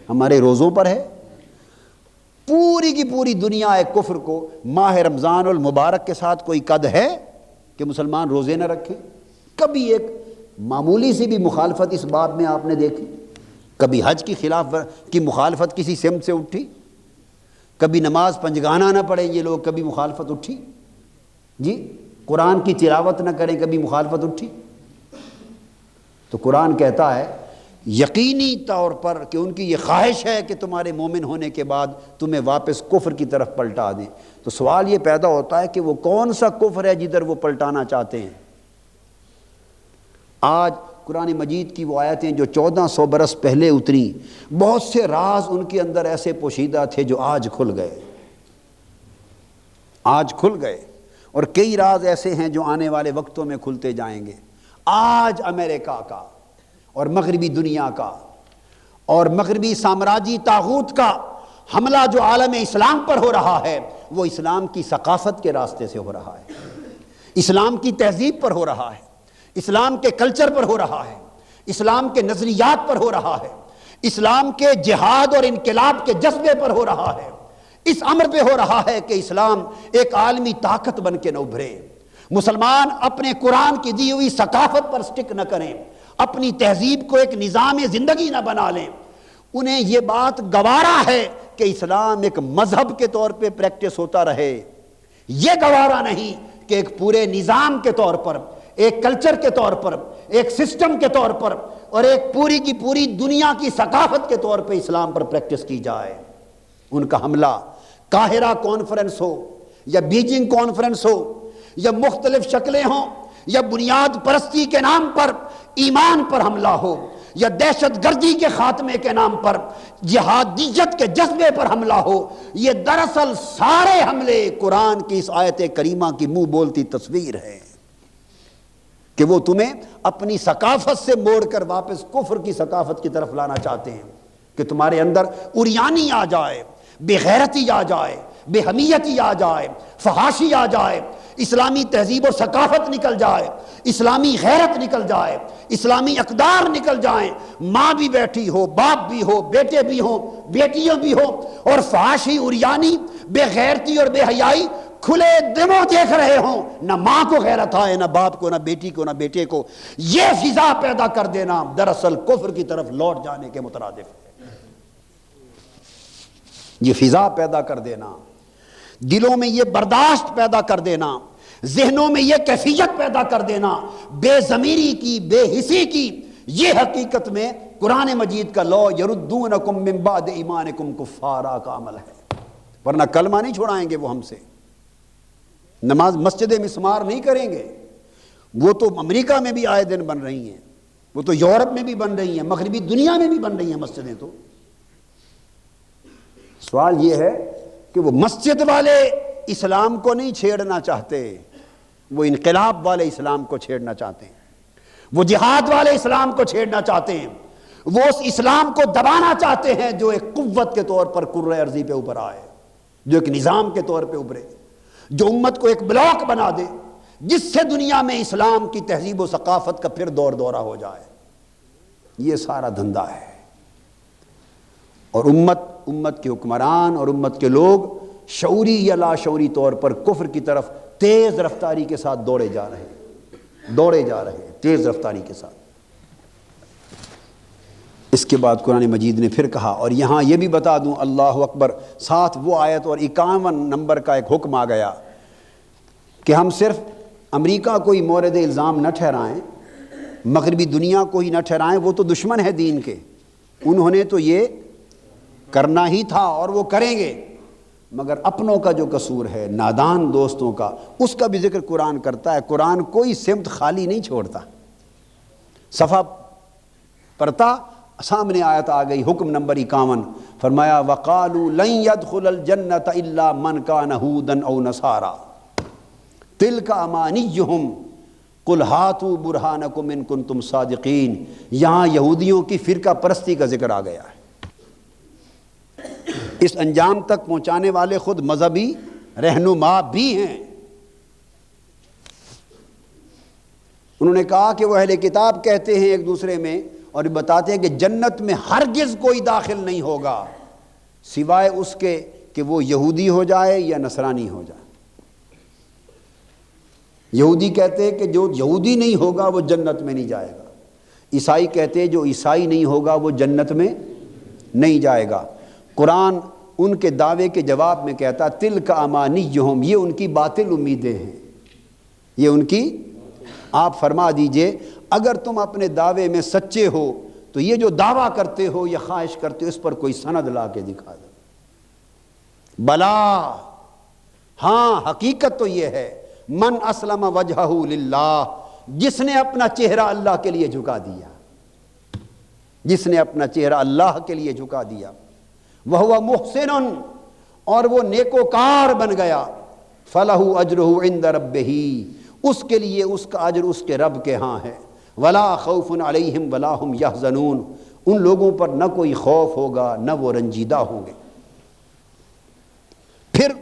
ہمارے روزوں پر ہے؟ پوری کی پوری دنیا کفر کو ماہ رمضان المبارک کے ساتھ کوئی قد ہے کہ مسلمان روزے نہ رکھیں؟ کبھی ایک معمولی سی بھی مخالفت اس باب میں آپ نے دیکھی؟ کبھی حج کی مخالفت کسی سمت سے اٹھی؟ کبھی نماز پنجگانہ نہ پڑھیں یہ لوگ، کبھی مخالفت اٹھی؟ جی قرآن کی تلاوت نہ کریں، کبھی مخالفت اٹھی؟ تو قرآن کہتا ہے یقینی طور پر کہ ان کی یہ خواہش ہے کہ تمہارے مومن ہونے کے بعد تمہیں واپس کفر کی طرف پلٹا دیں۔ تو سوال یہ پیدا ہوتا ہے کہ وہ کون سا کفر ہے جدھر وہ پلٹانا چاہتے ہیں؟ آج قرآن مجید کی وہ آیتیں جو 1400 برس پہلے اتری، بہت سے راز ان کے اندر ایسے پوشیدہ تھے جو آج کھل گئے، آج کھل گئے، اور کئی راز ایسے ہیں جو آنے والے وقتوں میں کھلتے جائیں گے۔ آج امریکہ کا اور مغربی دنیا کا اور مغربی سامراجی طاغوت کا حملہ جو عالم اسلام پر ہو رہا ہے، وہ اسلام کی ثقافت کے راستے سے ہو رہا ہے، اسلام کی تہذیب پر ہو رہا ہے، اسلام کے کلچر پر ہو رہا ہے، اسلام کے نظریات پر ہو رہا ہے، اسلام کے جہاد اور انقلاب کے جذبے پر ہو رہا ہے، اس امر پہ ہو رہا ہے کہ اسلام ایک عالمی طاقت بن کے نہ ابھرے۔ مسلمان اپنے قرآن کی دی ہوئی ثقافت پر سٹک نہ کریں، اپنی تہذیب کو ایک نظام زندگی نہ بنا لیں۔ انہیں یہ بات گوارا ہے کہ اسلام ایک مذہب کے طور پہ پریکٹس ہوتا رہے، یہ گوارا نہیں کہ ایک پورے نظام کے طور پر، ایک کلچر کے طور پر، ایک سسٹم کے طور پر، اور ایک پوری کی پوری دنیا کی ثقافت کے طور پہ اسلام پر پریکٹس کی جائے۔ ان کا حملہ قاہرہ کانفرنس ہو یا بیجنگ کانفرنس ہو یا مختلف شکلیں ہوں یا بنیاد پرستی کے نام پر ایمان پر حملہ ہو یا دہشت گردی کے خاتمے کے نام پر جہادیت کے جذبے پر حملہ ہو، یہ دراصل سارے حملے قرآن کی اس آیت کریمہ کی منہ بولتی تصویر ہے کہ وہ تمہیں اپنی ثقافت سے موڑ کر واپس کفر کی ثقافت کی طرف لانا چاہتے ہیں، کہ تمہارے اندر عریانی آ جائے، بے غیرتی آ جائے، بے حمیتی آ جائے، فحاشی آ جائے، اسلامی تہذیب و ثقافت نکل جائے، اسلامی غیرت نکل جائے، اسلامی اقدار نکل جائیں، ماں بھی بیٹھی ہو، باپ بھی ہو، بیٹے بھی ہوں، بیٹیاں بھی ہوں، اور فحاشی، عریانی، بے غیرتی اور بے حیائی کھلے دموں دیکھ رہے ہوں، نہ ماں کو غیرت آئے، نہ باپ کو، نہ بیٹی کو، نہ بیٹے کو۔ یہ فضا پیدا کر دینا دراصل کفر کی طرف لوٹ جانے کے مترادف ہے۔ یہ فضا پیدا کر دینا، دلوں میں یہ برداشت پیدا کر دینا، ذہنوں میں یہ کیفیت پیدا کر دینا بے ضمیری کی، بے حسی کی، یہ حقیقت میں قرآن مجید کا لو یردونکم من بعد ایمانکم کفارا کا عمل ہے۔ ورنہ کلمہ نہیں چھوڑائیں گے وہ ہم سے، نماز مسجد مسمار نہیں کریں گے۔ وہ تو امریکہ میں بھی آئے دن بن رہی ہیں، وہ تو یورپ میں بھی بن رہی ہیں، مغربی دنیا میں بھی بن رہی ہیں مسجدیں۔ تو سوال یہ ہے کہ وہ مسجد والے اسلام کو نہیں چھیڑنا چاہتے، وہ انقلاب والے اسلام کو چھیڑنا چاہتے ہیں، وہ جہاد والے اسلام کو چھیڑنا چاہتے ہیں، وہ اس اسلام کو دبانا چاہتے ہیں جو ایک قوت کے طور پر کرۂ ارضی پہ ابھر آئے، جو ایک نظام کے طور پہ ابھرے، جو امت کو ایک بلاک بنا دے جس سے دنیا میں اسلام کی تہذیب و ثقافت کا پھر دور دورہ ہو جائے۔ یہ سارا دھندا ہے، اور امت کے حکمران اور امت کے لوگ شعوری یا لاشعوری طور پر کفر کی طرف تیز رفتاری کے ساتھ دوڑے جا رہے ہیں تیز رفتاری کے ساتھ۔ اس کے بعد قرآن مجید نے پھر کہا، اور یہاں یہ بھی بتا دوں اللہ اکبر، ساتھ وہ آیت اور 51 نمبر کا ایک حکم آ گیا کہ ہم صرف امریکہ کو ہی مورد الزام نہ ٹھہرائیں، مغربی دنیا کو ہی نہ ٹھہرائیں، وہ تو دشمن ہے دین کے، انہوں نے تو یہ کرنا ہی تھا اور وہ کریں گے، مگر اپنوں کا جو قصور ہے، نادان دوستوں کا، اس کا بھی ذکر قرآن کرتا ہے۔ قرآن کوئی سمت خالی نہیں چھوڑتا، صفحہ پڑھتا سامنے آیت آ گئی، حکم نمبر 51، فرمایا وَقَالُوا لَن يَدْخُلَ الْجَنَّةَ إِلَّا مَنْ كَانَ هُودًا أَوْ نَصَارَىٰ تِلْكَ أَمَانِيُّهُمْ قُلْ هَاتُوا بُرْهَانَكُمْ إِن كُنتُمْ صَادِقِينَ۔ یہاں یہودیوں کی فرقہ پرستی کا ذکر آ گیا ہے۔ اس انجام تک پہنچانے والے خود مذہبی رہنما بھی ہیں۔ انہوں نے کہا کہ وہ اہل کتاب کہتے ہیں ایک دوسرے میں اور بتاتے ہیں کہ جنت میں ہرگز کوئی داخل نہیں ہوگا سوائے اس کے کہ وہ یہودی ہو جائے یا نصرانی ہو جائے۔ یہودی کہتے ہیں کہ جو یہودی نہیں ہوگا وہ جنت میں نہیں جائے گا، عیسائی کہتے ہیں جو عیسائی نہیں ہوگا وہ جنت میں نہیں جائے گا۔ قرآن ان کے دعوے کے جواب میں کہتا تلک امانیہم، یہ ان کی باطل امیدیں ہیں، یہ ان کی، آپ فرما دیجئے اگر تم اپنے دعوے میں سچے ہو تو یہ جو دعویٰ کرتے ہو یا خواہش کرتے ہو اس پر کوئی سند لا کے دکھا دو۔ بلا، ہاں حقیقت تو یہ ہے، من اسلم وجہہ للہ، جس نے اپنا چہرہ اللہ کے لیے جھکا دیا، جس نے اپنا چہرہ اللہ کے لیے جھکا دیا، وَهُوَ مُحْسِنٌ، اور وہ نیکوکار بن گیا، فَلَهُ أَجْرُهُ عِنْدَ رَبِّهِ، اس کے لیے اس کا اجر اس کے رب کے ہاں ہے، وَلَا خَوْفٌ عَلَيْهِمْ وَلَا هُمْ يَحْزَنُونَ، ان لوگوں پر نہ کوئی خوف ہوگا نہ وہ رنجیدہ ہوں گے۔ پھر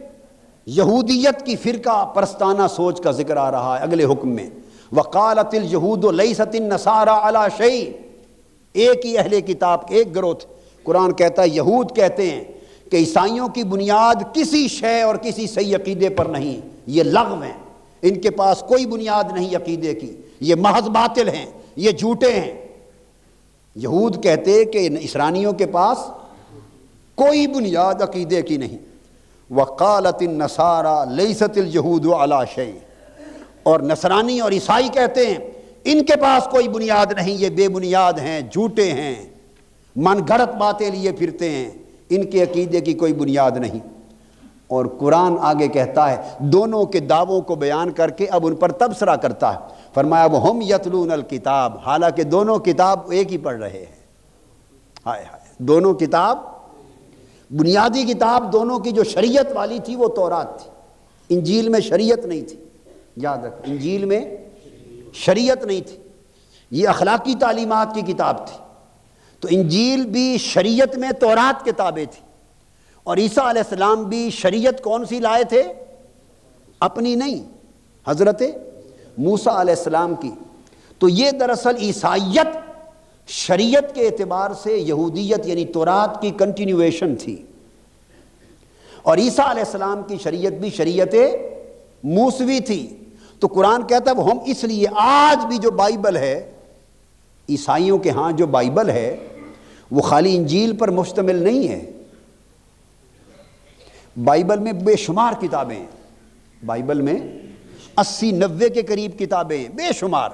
یہودیت کی فرقہ پرستانہ سوچ کا ذکر آ رہا ہے اگلے حکم میں، وَقَالَتِ الْيَهُودُ لَيْسَتِ النَّصَارَىٰ عَلَىٰ شَيْءٍ، ایک ہی اہل کتاب ایک گروہ تھے، قرآن کہتا ہے یہود کہتے ہیں کہ عیسائیوں کی بنیاد کسی شے اور کسی صحیح عقیدے پر نہیں، یہ لغو ہیں، ان کے پاس کوئی بنیاد نہیں عقیدے کی، یہ محض باطل ہیں، یہ جھوٹے ہیں۔ یہود کہتے ہیں کہ عیسائیوں کے پاس کوئی بنیاد عقیدے کی نہیں۔ وقالت النصارى لیست اليہود علی شیء، اور نصرانی اور عیسائی کہتے ہیں ان کے پاس کوئی بنیاد نہیں، یہ بے بنیاد ہیں، جھوٹے ہیں، من گھڑت باتیں لیے پھرتے ہیں، ان کے عقیدے کی کوئی بنیاد نہیں۔ اور قرآن آگے کہتا ہے دونوں کے دعووں کو بیان کر کے اب ان پر تبصرہ کرتا ہے، فرمایا وَهُمْ يَتْلُونَ الْكِتَابَ، حالانکہ دونوں کتاب ایک ہی پڑھ رہے ہیں، ہائے ہائے، دونوں کتاب، بنیادی کتاب دونوں کی جو شریعت والی تھی وہ تورات تھی، انجیل میں شریعت نہیں تھی، یاد رکھ، انجیل میں شریعت نہیں تھی، یہ اخلاقی تعلیمات کی کتاب تھی۔ تو انجیل بھی شریعت میں تورات کتابیں تھی، اور عیسیٰ علیہ السلام بھی شریعت کون سی لائے تھے؟ اپنی نہیں، حضرت موسیٰ علیہ السلام کی۔ تو یہ دراصل عیسائیت شریعت کے اعتبار سے یہودیت یعنی تورات کی کنٹینیویشن تھی، اور عیسیٰ علیہ السلام کی شریعت بھی شریعت موسوی تھی۔ تو قرآن کہتا ہے وہ ہم، اس لیے آج بھی جو بائبل ہے، عیسائیوں کے ہاں جو بائبل ہے وہ خالی انجیل پر مشتمل نہیں ہے، بائبل میں بے شمار کتابیں ہیں، بائبل میں 80-90 کے قریب کتابیں ہیں، بے شمار،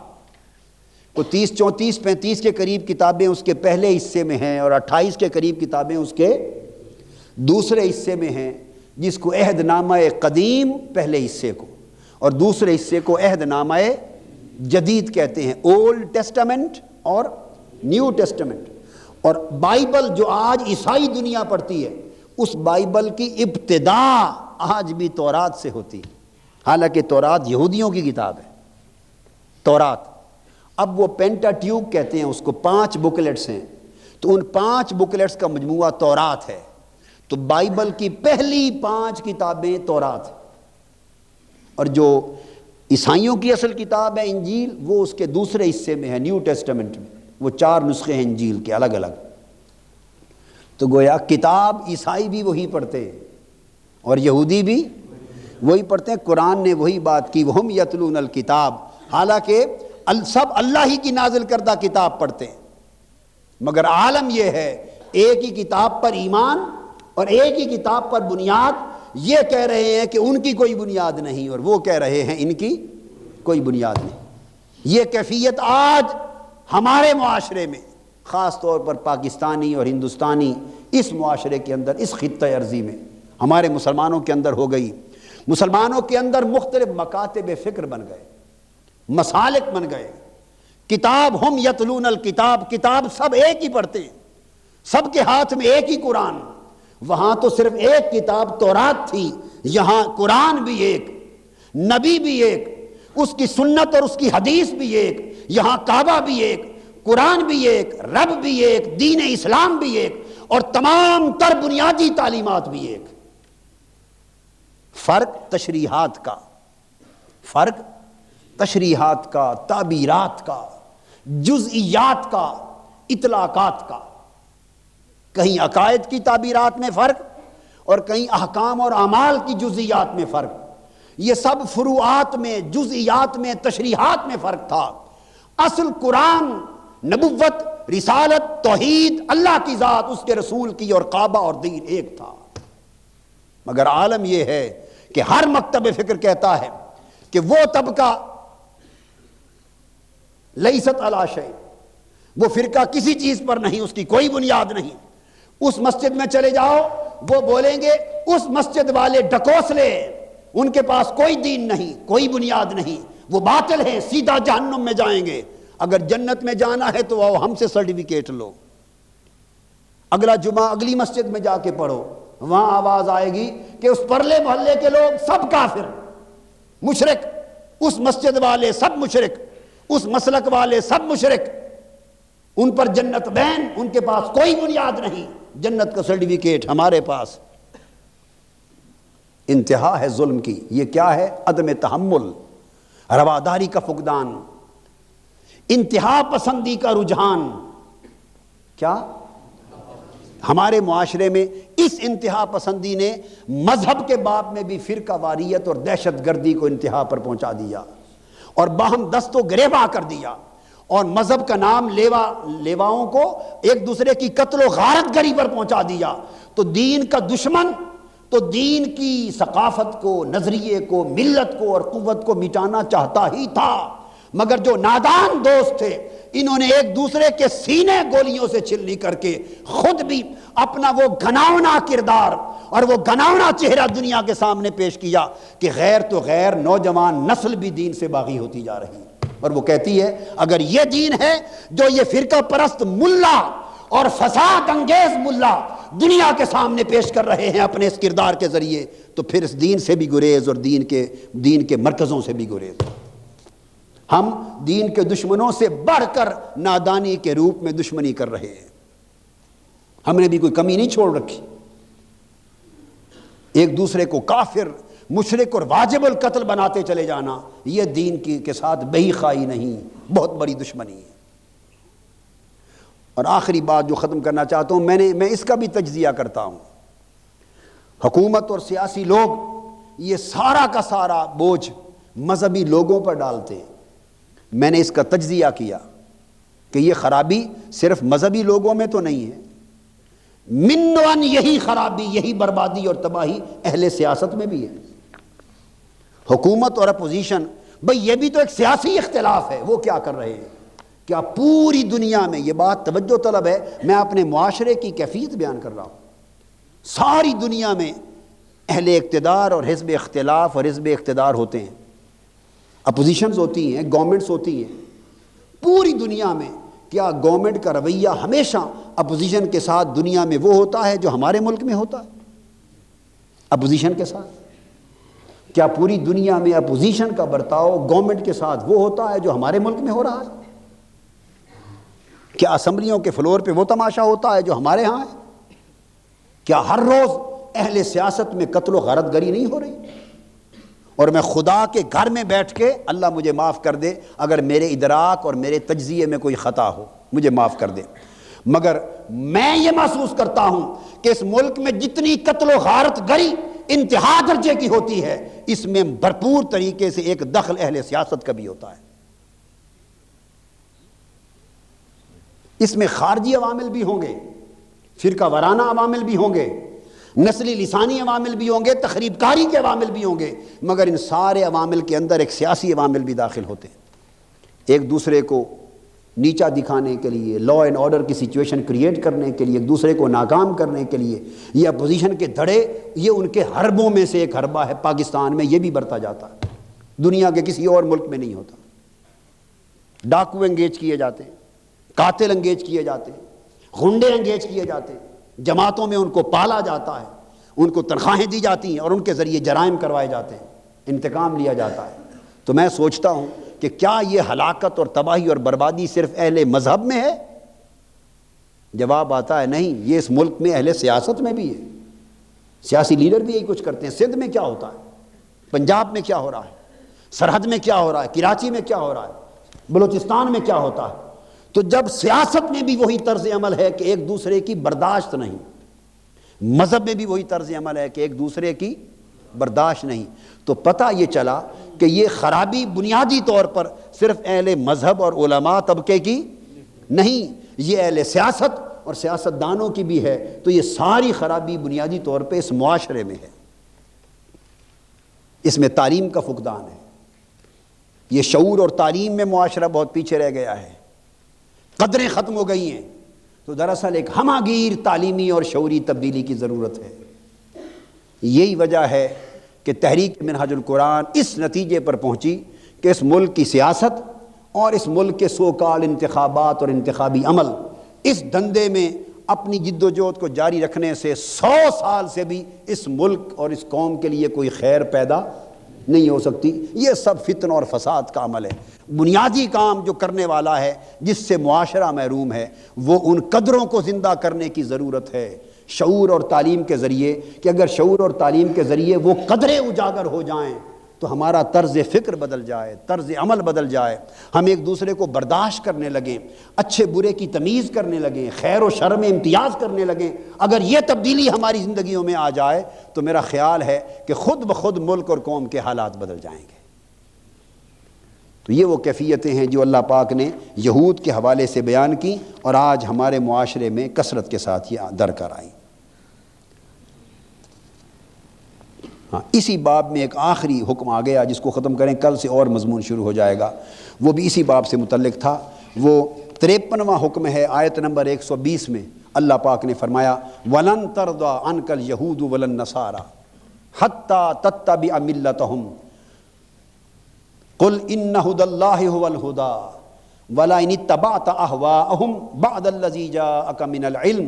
کو 30-34-35 کے قریب کتابیں اس کے پہلے حصے میں ہیں، اور 28 کے قریب کتابیں اس کے دوسرے حصے میں ہیں، جس کو عہد نامہ قدیم پہلے حصے کو اور دوسرے حصے کو عہد نامہ جدید کہتے ہیں، اولڈ ٹیسٹامنٹ اور نیو ٹیسٹامنٹ۔ اور بائبل جو آج عیسائی دنیا پڑھتی ہے، اس بائبل کی ابتدا آج بھی تورات سے ہوتی ہے، حالانکہ تورات یہودیوں کی کتاب ہے تورات. اب وہ پینٹاٹیوک کہتے ہیں اس کو, 5 بکلیٹس ہیں, تو ان 5 بکلیٹس کا مجموعہ تورات ہے. تو بائبل کی پہلی 5 کتابیں تورات ہیں, اور جو عیسائیوں کی اصل کتاب ہے انجیل, وہ اس کے دوسرے حصے میں ہے, نیو ٹیسٹمنٹ میں. وہ 4 نسخے ہیں انجیل کے الگ الگ. تو گویا کتاب عیسائی بھی وہی پڑھتے ہیں اور یہودی بھی وہی پڑھتے ہیں. قرآن نے وہی بات کی, وہم یتلون الکتاب, حالانکہ سب اللہ ہی کی نازل کردہ کتاب پڑھتے ہیں, مگر عالم یہ ہے ایک ہی کتاب پر ایمان اور ایک ہی کتاب پر بنیاد. یہ کہہ رہے ہیں کہ ان کی کوئی بنیاد نہیں, اور وہ کہہ رہے ہیں ان کی کوئی بنیاد نہیں. یہ کیفیت آج ہمارے معاشرے میں, خاص طور پر پاکستانی اور ہندوستانی اس معاشرے کے اندر, اس خطہ ارضی میں ہمارے مسلمانوں کے اندر ہو گئی. مسلمانوں کے اندر مختلف مکاتب فکر بن گئے, مسالک بن گئے. کتاب ہم یتلون الکتاب, کتاب سب ایک ہی پڑھتے ہیں, سب کے ہاتھ میں ایک ہی قرآن. وہاں تو صرف ایک کتاب تورات تھی, یہاں قرآن بھی ایک, نبی بھی ایک, اس کی سنت اور اس کی حدیث بھی ایک, یہاں کعبہ بھی ایک, قرآن بھی ایک, رب بھی ایک, دین اسلام بھی ایک, اور تمام تر بنیادی تعلیمات بھی ایک. فرق تشریحات کا, فرق تشریحات کا, تعبیرات کا, جزئیات کا, اطلاقات کا. کہیں عقائد کی تعبیرات میں فرق اور کہیں احکام اور اعمال کی جزئیات میں فرق. یہ سب فروعات میں, جزئیات میں, تشریحات میں فرق تھا. اصل قرآن, نبوت, رسالت, توحید, اللہ کی ذات, اس کے رسول کی, اور کعبہ اور دین ایک تھا. مگر عالم یہ ہے کہ ہر مکتب فکر کہتا ہے کہ وہ طبقہ لیست علی شیء, وہ فرقہ کسی چیز پر نہیں, اس کی کوئی بنیاد نہیں. اس مسجد میں چلے جاؤ, وہ بولیں گے اس مسجد والے ڈکوسلے, ان کے پاس کوئی دین نہیں, کوئی بنیاد نہیں, وہ باطل ہیں, سیدھا جہنم میں جائیں گے. اگر جنت میں جانا ہے تو آؤ ہم سے سرٹیفکیٹ لو, اگلا جمعہ اگلی مسجد میں جا کے پڑھو, وہاں آواز آئے گی کہ اس پرلے محلے کے لوگ سب کافر, مشرک, اس مسجد والے سب مشرک, اس مسلک والے سب مشرک, ان پر جنت بین, ان کے پاس کوئی بنیاد نہیں, جنت کا سرٹیفکیٹ ہمارے پاس. انتہا ہے ظلم کی. یہ کیا ہے؟ عدم تحمل, رواداری کا فقدان, انتہا پسندی کا رجحان. کیا ہمارے معاشرے میں اس انتہا پسندی نے مذہب کے باب میں بھی فرقہ واریت اور دہشت گردی کو انتہا پر پہنچا دیا, اور باہم دست و گریباں کر دیا, اور مذہب کا نام لیواؤں کو ایک دوسرے کی قتل و غارت گری پر پہنچا دیا. تو دین کا دشمن تو دین کی ثقافت کو, نظریے کو, ملت کو اور قوت کو مٹانا چاہتا ہی تھا, مگر جو نادان دوست تھے انہوں نے ایک دوسرے کے سینے گولیوں سے چھلنی کر کے خود بھی اپنا وہ گھناؤنا کردار اور وہ گھناؤنا چہرہ دنیا کے سامنے پیش کیا کہ غیر تو غیر, نوجوان نسل بھی دین سے باغی ہوتی جا رہی. اور وہ کہتی ہے اگر یہ دین ہے جو یہ فرقہ پرست ملا اور فساد انگیز ملا دنیا کے سامنے پیش کر رہے ہیں اپنے اس کردار کے ذریعے, تو پھر اس دین سے بھی گریز اور دین کے مرکزوں سے بھی گریز. ہم دین کے دشمنوں سے بڑھ کر نادانی کے روپ میں دشمنی کر رہے ہیں. ہم نے بھی کوئی کمی نہیں چھوڑ رکھی. ایک دوسرے کو کافر, مشرک اور واجب القتل بناتے چلے جانا, یہ دین کے ساتھ بہی خائی نہیں, بہت بڑی دشمنی ہے. اور آخری بات جو ختم کرنا چاہتا ہوں, میں اس کا بھی تجزیہ کرتا ہوں. حکومت اور سیاسی لوگ یہ سارا کا سارا بوجھ مذہبی لوگوں پر ڈالتے ہیں. میں نے اس کا تجزیہ کیا کہ یہ خرابی صرف مذہبی لوگوں میں تو نہیں ہے, منوان یہی خرابی, یہی بربادی اور تباہی اہل سیاست میں بھی ہے. حکومت اور اپوزیشن, بھئی یہ بھی تو ایک سیاسی اختلاف ہے. وہ کیا کر رہے ہیں؟ کیا پوری دنیا میں, یہ بات توجہ طلب ہے, میں اپنے معاشرے کی کیفیت بیان کر رہا ہوں, ساری دنیا میں اہل اقتدار اور حزب اختلاف اور حزب اقتدار ہوتے ہیں, اپوزیشنز ہوتی ہیں, گورنمنٹس ہوتی ہیں. پوری دنیا میں کیا گورنمنٹ کا رویہ ہمیشہ اپوزیشن کے ساتھ دنیا میں وہ ہوتا ہے جو ہمارے ملک میں ہوتا ہے؟ اپوزیشن کے ساتھ کیا پوری دنیا میں اپوزیشن کا برتاؤ گورنمنٹ کے ساتھ وہ ہوتا ہے جو ہمارے ملک میں ہو رہا ہے؟ کیا اسمبلیوں کے فلور پہ وہ تماشا ہوتا ہے جو ہمارے ہاں ہے؟ کیا ہر روز اہل سیاست میں قتل و غارت گری نہیں ہو رہی؟ اور میں خدا کے گھر میں بیٹھ کے، اللہ مجھے معاف کر دے اگر میرے ادراک اور میرے تجزیے میں کوئی خطا ہو، مجھے معاف کر دے، مگر میں یہ محسوس کرتا ہوں کہ اس ملک میں جتنی قتل و غارت گری انتہا درجے کی ہوتی ہے، اس میں بھرپور طریقے سے ایک دخل اہل سیاست کا بھی ہوتا ہے۔ اس میں خارجی عوامل بھی ہوں گے، فرقہ وارانہ عوامل بھی ہوں گے، نسلی لسانی عوامل بھی ہوں گے، تخریب کاری کے عوامل بھی ہوں گے، مگر ان سارے عوامل کے اندر ایک سیاسی عوامل بھی داخل ہوتے ہیں۔ ایک دوسرے کو نیچا دکھانے کے لیے، لا اینڈ آرڈر کی سچویشن کریٹ کرنے کے لیے، ایک دوسرے کو ناکام کرنے کے لیے، یہ اپوزیشن کے دھڑے، یہ ان کے حربوں میں سے ایک حربہ ہے۔ پاکستان میں یہ بھی برتا جاتا ہے، دنیا کے کسی اور ملک میں نہیں ہوتا۔ ڈاکو انگیج کیے جاتے ہیں، قاتل انگیج کیے جاتے ہیں، غنڈے انگیج کیے جاتے ہیں، جماعتوں میں ان کو پالا جاتا ہے، ان کو تنخواہیں دی جاتی ہیں اور ان کے ذریعے جرائم کروائے جاتے ہیں، انتقام لیا جاتا ہے۔ تو میں سوچتا ہوں کہ کیا یہ ہلاکت اور تباہی اور بربادی صرف اہل مذہب میں ہے؟ جواب آتا ہے نہیں، یہ اس ملک میں اہل سیاست میں بھی ہے۔ سیاسی لیڈر بھی یہی کچھ کرتے ہیں۔ سندھ میں کیا ہوتا ہے، پنجاب میں کیا ہو رہا ہے، سرحد میں کیا ہو رہا ہے، کراچی میں کیا ہو رہا ہے، بلوچستان میں کیا ہوتا ہے۔ تو جب سیاست میں بھی وہی طرز عمل ہے کہ ایک دوسرے کی برداشت نہیں، مذہب میں بھی وہی طرز عمل ہے کہ ایک دوسرے کی برداشت نہیں، تو پتہ یہ چلا کہ یہ خرابی بنیادی طور پر صرف اہل مذہب اور علماء طبقے کی نہیں، یہ اہل سیاست اور سیاستدانوں کی بھی ہے۔ تو یہ ساری خرابی بنیادی طور پہ اس معاشرے میں ہے، اس میں تعلیم کا فقدان ہے۔ یہ شعور اور تعلیم میں معاشرہ بہت پیچھے رہ گیا ہے، قدریں ختم ہو گئی ہیں۔ تو دراصل ایک ہمہ گیر تعلیمی اور شعوری تبدیلی کی ضرورت ہے۔ یہی وجہ ہے کہ تحریک منہاج القرآن اس نتیجے پر پہنچی کہ اس ملک کی سیاست اور اس ملک کے سو کال انتخابات اور انتخابی عمل اس دھندے میں اپنی جد و جہد کو جاری رکھنے سے 100 سال سے بھی اس ملک اور اس قوم کے لیے کوئی خیر پیدا نہیں ہو سکتی۔ یہ سب فتن اور فساد کا عمل ہے۔ بنیادی کام جو کرنے والا ہے، جس سے معاشرہ محروم ہے، وہ ان قدروں کو زندہ کرنے کی ضرورت ہے شعور اور تعلیم کے ذریعے، کہ اگر شعور اور تعلیم کے ذریعے وہ قدریں اجاگر ہو جائیں تو ہمارا طرز فکر بدل جائے، طرز عمل بدل جائے، ہم ایک دوسرے کو برداشت کرنے لگیں، اچھے برے کی تمیز کرنے لگیں، خیر و شر میں امتیاز کرنے لگیں۔ اگر یہ تبدیلی ہماری زندگیوں میں آ جائے تو میرا خیال ہے کہ خود بخود ملک اور قوم کے حالات بدل جائیں گے۔ تو یہ وہ کیفیتیں ہیں جو اللہ پاک نے یہود کے حوالے سے بیان کی اور آج ہمارے معاشرے میں کثرت کے ساتھ یہ درکار آئیں۔ ہاں، اسی باب میں ایک آخری حکم آ گیا جس کو ختم کریں، کل سے اور مضمون شروع ہو جائے گا، وہ بھی اسی باب سے متعلق تھا۔ وہ 53واں حکم ہے، آیت نمبر 120 میں اللہ پاک نے فرمایا وَلَن تَرْضَىٰ عَنْكَ الْيَهُودُ وَلَا النَّصَارَىٰ حَتَّىٰ تَتَّبِعَ مِلَّتَهُمْ قُلْ إِنَّ هُدَى اللَّهِ هُوَ الْهُدَىٰ وَلَئِنِ اتَّبَعْتَ أَهْوَاءَهُمْ بَعْدَ الَّذِي جَاءَكَ مِنَ الْعِلْمِ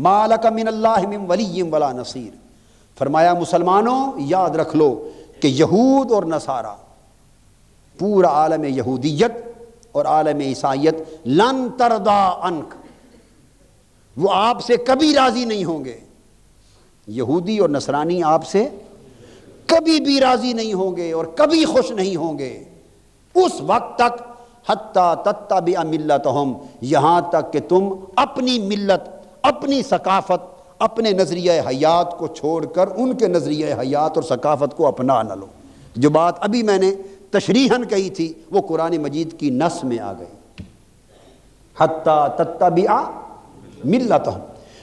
مَا لَكَ مِنَ اللَّهِ مِنْ وَلِيٍّ وَلَا نَصِيرٍ۔ فرمایا مسلمانوں یاد رکھ لو کہ یہود اور نصارہ، پورا عالم یہودیت اور عالم عیسائیت، لن ترضا عنک، وہ آپ سے کبھی راضی نہیں ہوں گے۔ یہودی اور نصرانی آپ سے کبھی بھی راضی نہیں ہوں گے اور کبھی خوش نہیں ہوں گے اس وقت تک حتیٰ تتبع ملتہم، یہاں تک کہ تم اپنی ملت، اپنی ثقافت، اپنے نظریہ حیات کو چھوڑ کر ان کے نظریہ حیات اور ثقافت کو اپنا نہ لو۔ جو بات ابھی میں نے تشریحاً کہی تھی وہ قرآن مجید کی نص میں آ گئی، حتیٰ تتبع ملتہم،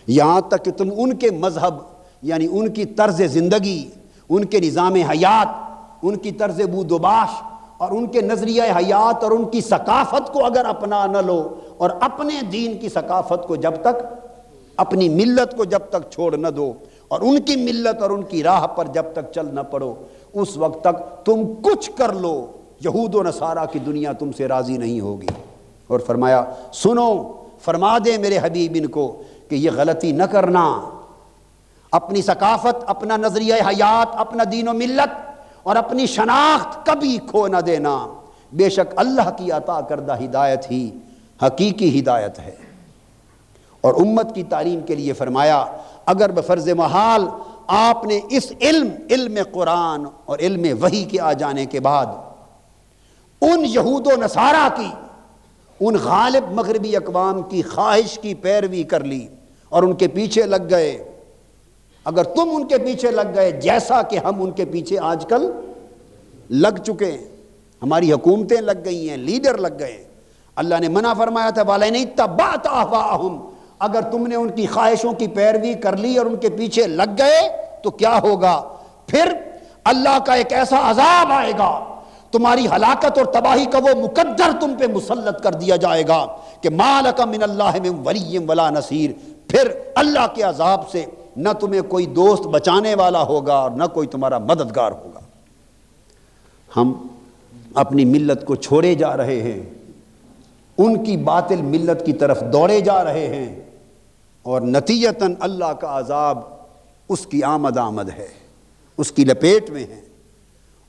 یہاں تک کہ تم ان کے مذہب یعنی ان کی طرز زندگی، ان کے نظام حیات، ان کی طرز بود و باش اور ان کے نظریہ حیات اور ان کی ثقافت کو اگر اپنا نہ لو اور اپنے دین کی ثقافت کو جب تک، اپنی ملت کو جب تک چھوڑ نہ دو اور ان کی ملت اور ان کی راہ پر جب تک چل نہ پڑو، اس وقت تک تم کچھ کر لو یہود و نصارہ کی دنیا تم سے راضی نہیں ہوگی۔ اور فرمایا سنو، فرما دے میرے حبیب ان کو کہ یہ غلطی نہ کرنا، اپنی ثقافت، اپنا نظریہ حیات، اپنا دین و ملت اور اپنی شناخت کبھی کھو نہ دینا، بے شک اللہ کی عطا کردہ ہدایت ہی حقیقی ہدایت ہے۔ اور امت کی تعلیم کے لیے فرمایا اگر بفرض محال آپ نے اس علم قرآن اور علم وحی کے آ جانے کے بعد ان یہود و نصارہ کی، ان غالب مغربی اقوام کی خواہش کی پیروی کر لی اور ان کے پیچھے لگ گئے، اگر تم ان کے پیچھے لگ گئے جیسا کہ ہم ان کے پیچھے آج کل لگ چکے ہیں، ہماری حکومتیں لگ گئی ہیں، لیڈر لگ گئے ہیں، اللہ نے منع فرمایا تھا وَلَئِنِ اتَّبَعْتَ أَهْوَاءَهُمْ، اگر تم نے ان کی خواہشوں کی پیروی کر لی اور ان کے پیچھے لگ گئے تو کیا ہوگا؟ پھر اللہ کا ایک ایسا عذاب آئے گا، تمہاری ہلاکت اور تباہی کا وہ مقدر تم پہ مسلط کر دیا جائے گا کہ مَا لَكَ مِنَ اللَّهِ مِن وَلِيٍّ وَلَا نَصِيرٍ، پھر اللہ کے عذاب سے نہ تمہیں کوئی دوست بچانے والا ہوگا اور نہ کوئی تمہارا مددگار ہوگا۔ ہم اپنی ملت کو چھوڑے جا رہے ہیں، ان کی باطل ملت کی طرف دوڑے جا رہے ہیں، اور نتیجتاً اللہ کا عذاب اس کی آمد ہے، اس کی لپیٹ میں ہے،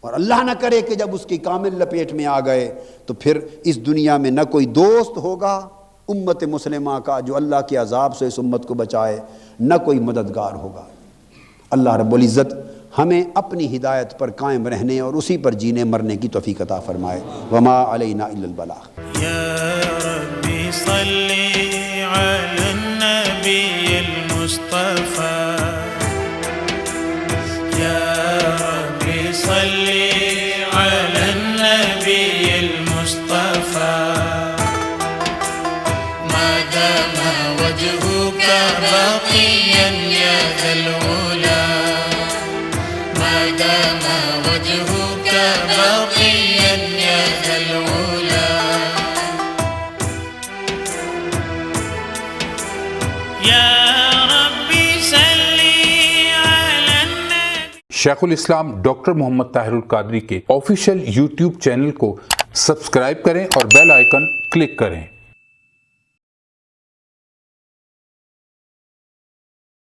اور اللہ نہ کرے کہ جب اس کی کامل لپیٹ میں آ گئے تو پھر اس دنیا میں نہ کوئی دوست ہوگا امت مسلمہ کا جو اللہ کے عذاب سے اس امت کو بچائے، نہ کوئی مددگار ہوگا۔ اللہ رب العزت ہمیں اپنی ہدایت پر قائم رہنے اور اسی پر جینے مرنے کی توفیق عطا فرمائے۔ وما علینا الا البلاغ۔ یا ربی صلی علی النبی المصطفیٰ، یا ربی صلی علی النبی المصطفیٰ، ما دام وجهك باقيا يا ذا العلا، ما دام وجهك باقيا يا ذا العلا، يا ربي صل على النبي۔ شیخ الاسلام ڈاکٹر محمد طاہر القادری کے آفیشیل یوٹیوب چینل کو سبسکرائب کریں اور بیل آئیکن کلک کریں۔